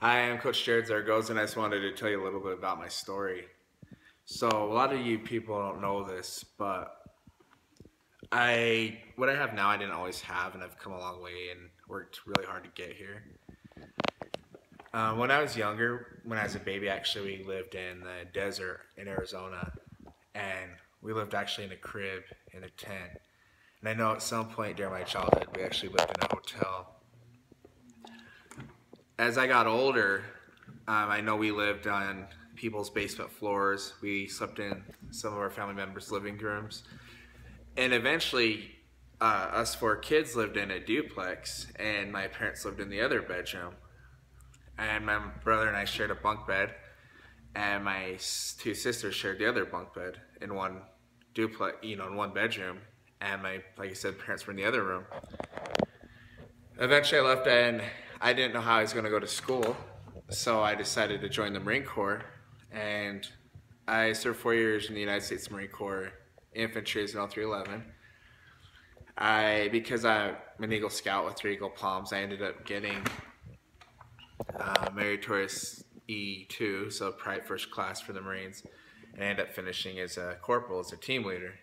Hi, I'm Coach Jared Zaragoza, and I just wanted to tell you a little bit about my story. So, a lot of you people don't know this, but what I have now, I didn't always have, and I've come a long way and worked really hard to get here. When I was younger, when I was a baby, actually, we lived in the desert in Arizona, and we lived actually in a crib in a tent. And I know at some point during my childhood, we actually lived in a hotel. As I got older, I know we lived on people's basement floors. We slept in some of our family members' living rooms. And eventually, us four kids lived in a duplex, and my parents lived in the other bedroom. And my brother and I shared a bunk bed, and my two sisters shared the other bunk bed in one duplex, in one bedroom. And like I said, parents were in the other room. Eventually, I left, and I didn't know how I was going to go to school, so I decided to join the Marine Corps. And I served 4 years in the United States Marine Corps Infantry as an L311. Because I'm an Eagle Scout with 3 Eagle Palms, I ended up getting Meritorious E2, so Private First Class for the Marines, and I ended up finishing as a corporal, as a team leader.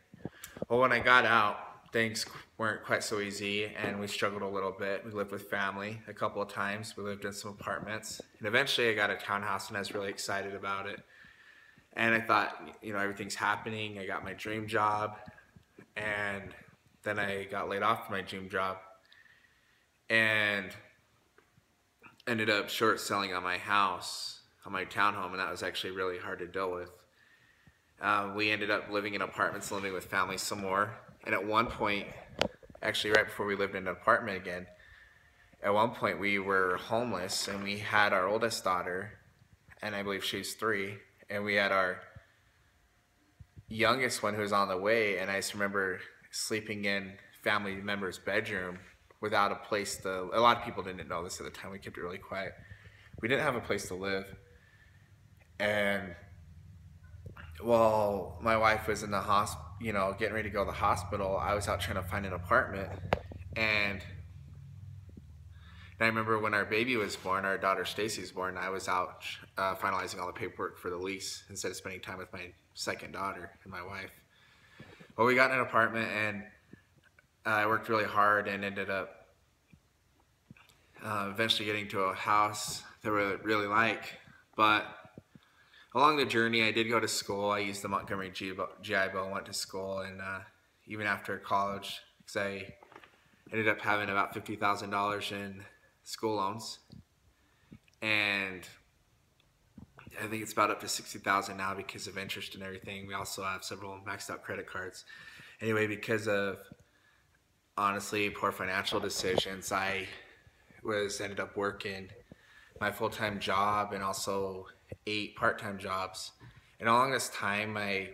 Well, when I got out, things weren't quite so easy, and we struggled a little bit. We lived with family a couple of times. We lived in some apartments, and eventually I got a townhouse, and I was really excited about it. And I thought, everything's happening. I got my dream job, and then I got laid off from my dream job, and ended up short selling on my house, on my townhome, and that was actually really hard to deal with. We ended up living in apartments, living with family some more. And at one point, actually right before we lived in an apartment again, at one point we were homeless, and we had our oldest daughter, and I believe she's 3, and we had our youngest one who was on the way, and I just remember sleeping in family member's bedroom without a place to, a lot of people didn't know this at the time, we kept it really quiet. We didn't have a place to live, and while my wife was in the hospital, getting ready to go to the hospital, I was out trying to find an apartment. And I remember when our baby was born, our daughter Stacy was born, I was out finalizing all the paperwork for the lease instead of spending time with my second daughter and my wife. Well, we got an apartment, and I worked really hard and ended up eventually getting to a house that we really like. But along the journey, I did go to school. I used the Montgomery GI Bill, went to school, and even after college, because I ended up having about $50,000 in school loans, and I think it's about up to $60,000 now because of interest and everything. We also have several maxed out credit cards. Anyway, because of honestly poor financial decisions, I ended up working my full-time job and also 8 part-time jobs. And along this time, I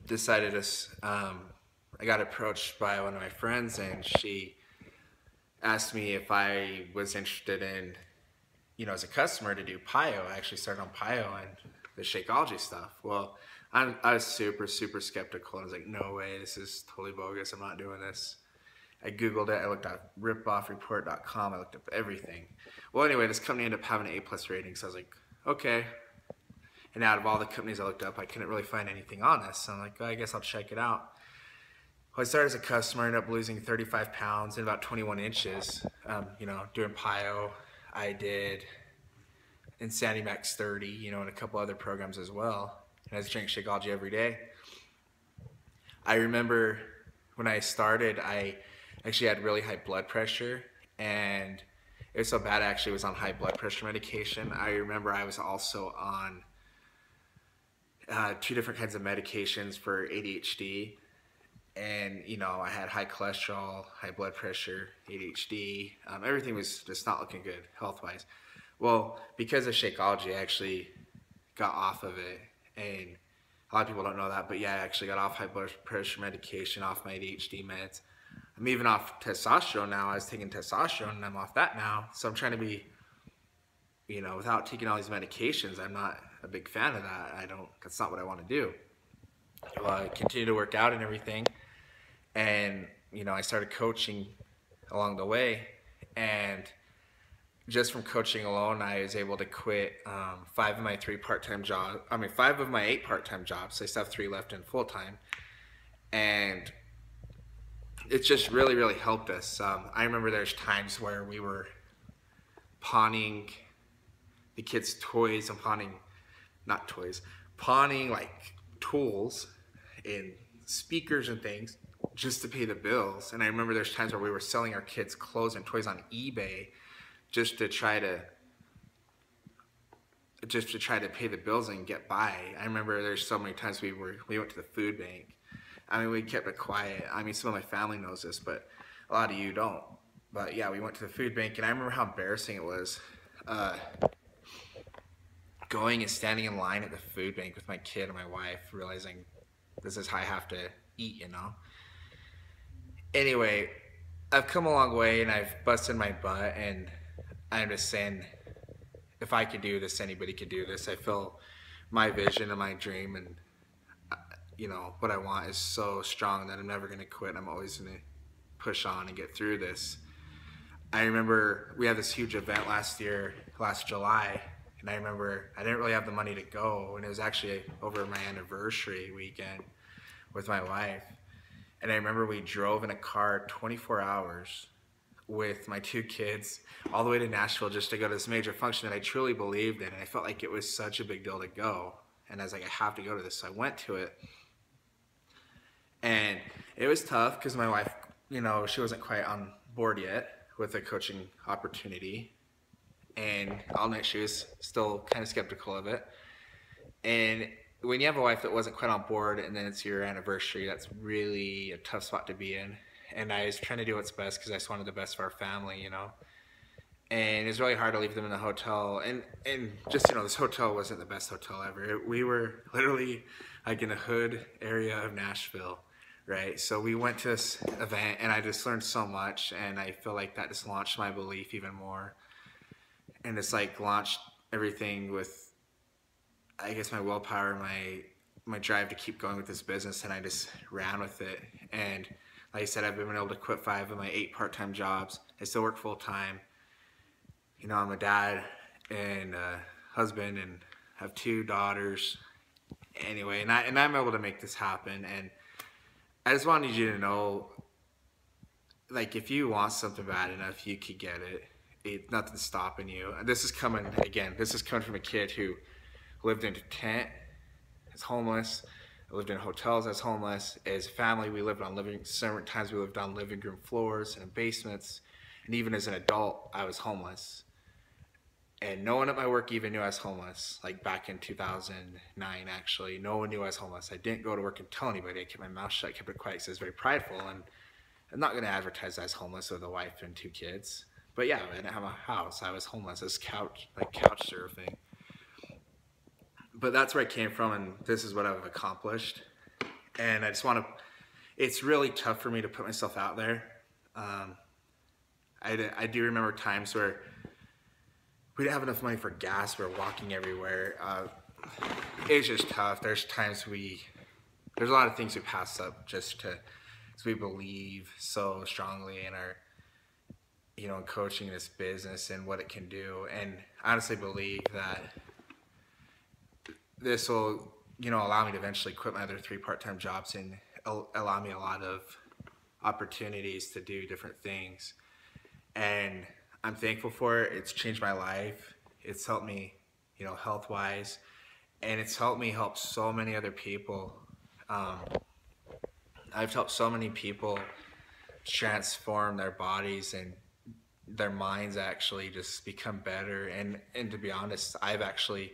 decided I got approached by one of my friends, and she asked me if I was interested in, as a customer, to do PIO. I actually started on PIO and the Shakeology stuff. Well, I was super, super skeptical. I was like, no way, this is totally bogus. I'm not doing this. I Googled it. I looked at ripoffreport.com. I looked up everything. Well, anyway, this company ended up having an A+ rating, so I was like, okay. And out of all the companies I looked up, I couldn't really find anything on this. So I'm like, well, I guess I'll check it out. Well, I started as a customer, ended up losing 35 pounds and about 21 inches, doing PIO. I did Insanity Max 30, and a couple other programs as well. And I was drinking Shakeology every day. I remember when I started, I actually had really high blood pressure, and it was so bad I actually was on high blood pressure medication. I remember I was also on 2 different kinds of medications for ADHD, and I had high cholesterol, high blood pressure, ADHD. Everything was just not looking good health-wise. Well, because of Shakeology, I actually got off of it, and a lot of people don't know that, but yeah, I actually got off high blood pressure medication, off my ADHD meds. I'm even off testosterone now. I was taking testosterone, and I'm off that now. So I'm trying to be, without taking all these medications, I'm not a big fan of that. That's not what I want to do. Well, I continued to work out and everything, and I started coaching along the way, and just from coaching alone, I was able to quit 5 of my 8 part-time jobs. I still have 3 left in full-time. And it's just really, really helped us. I remember there's times where we were pawning the kids' toys and pawning like tools and speakers and things just to pay the bills. And I remember there's times where we were selling our kids' clothes and toys on eBay just to try to pay the bills and get by. I remember there's so many times we went to the food bank. I mean, we kept it quiet. I mean, some of my family knows this, but a lot of you don't. But yeah, we went to the food bank, and I remember how embarrassing it was going and standing in line at the food bank with my kid and my wife, realizing this is how I have to eat, you know? Anyway, I've come a long way, and I've busted my butt, and I'm just saying, if I could do this, anybody could do this. I feel my vision and my dream and what I want is so strong that I'm never going to quit. I'm always going to push on and get through this. I remember we had this huge event last July, and I remember I didn't really have the money to go, and it was actually over my anniversary weekend with my wife. And I remember we drove in a car 24 hours with my 2 kids all the way to Nashville just to go to this major function that I truly believed in, and I felt like it was such a big deal to go. And I was like, I have to go to this, so I went to it. And it was tough because my wife, she wasn't quite on board yet with the coaching opportunity. And all night she was still kind of skeptical of it. And when you have a wife that wasn't quite on board and then it's your anniversary, that's really a tough spot to be in. And I was trying to do what's best because I just wanted the best for our family, And it was really hard to leave them in the hotel. And just, this hotel wasn't the best hotel ever. We were literally like in a hood area of Nashville, right? So we went to this event and I just learned so much, and I feel like that just launched my belief even more. And it's like launched everything with, I guess, my willpower, my drive to keep going with this business, and I just ran with it. And like I said, I've been able to quit 5 of my 8 part-time jobs. I still work full-time. I'm a dad and a husband and have 2 daughters. Anyway, and I'm able to make this happen. And I just wanted you to know, like, if you want something bad enough, you could get it. Nothing's stopping you. This is coming from a kid who lived in a tent, is homeless. I lived in hotels as homeless. As a family, certain times we lived on living room floors and in basements. And even as an adult, I was homeless. And no one at my work even knew I was homeless. Like back in 2009, actually, no one knew I was homeless. I didn't go to work and tell anybody. I kept my mouth shut, kept it quiet because I was very prideful. And I'm not going to advertise I was homeless with a wife and 2 kids. But yeah, I didn't have a house. I was homeless. I was couch surfing. But that's where I came from, and this is what I've accomplished. And I just want to, it's really tough for me to put myself out there. I do remember times where we didn't have enough money for gas. We were walking everywhere. It's just tough. There's times there's a lot of things we pass up just because we believe so strongly in our, in coaching this business and what it can do. And I honestly believe that this will, allow me to eventually quit my other 3 part-time jobs and allow me a lot of opportunities to do different things. And I'm thankful for it. It's changed my life. It's helped me, health-wise, and it's helped me help so many other people. I've helped so many people transform their bodies and their minds actually just become better. And to be honest, I've actually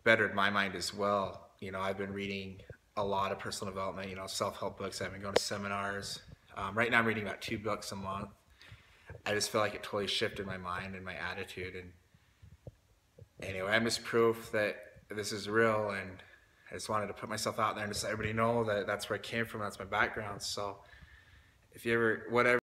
bettered my mind as well. I've been reading a lot of personal development, self-help books. I've been going to seminars. Right now I'm reading about 2 books a month. I just feel like it totally shifted my mind and my attitude. And anyway, I'm just proof that this is real, and I just wanted to put myself out there and just let everybody know that that's where I came from. That's my background. So if you ever, whatever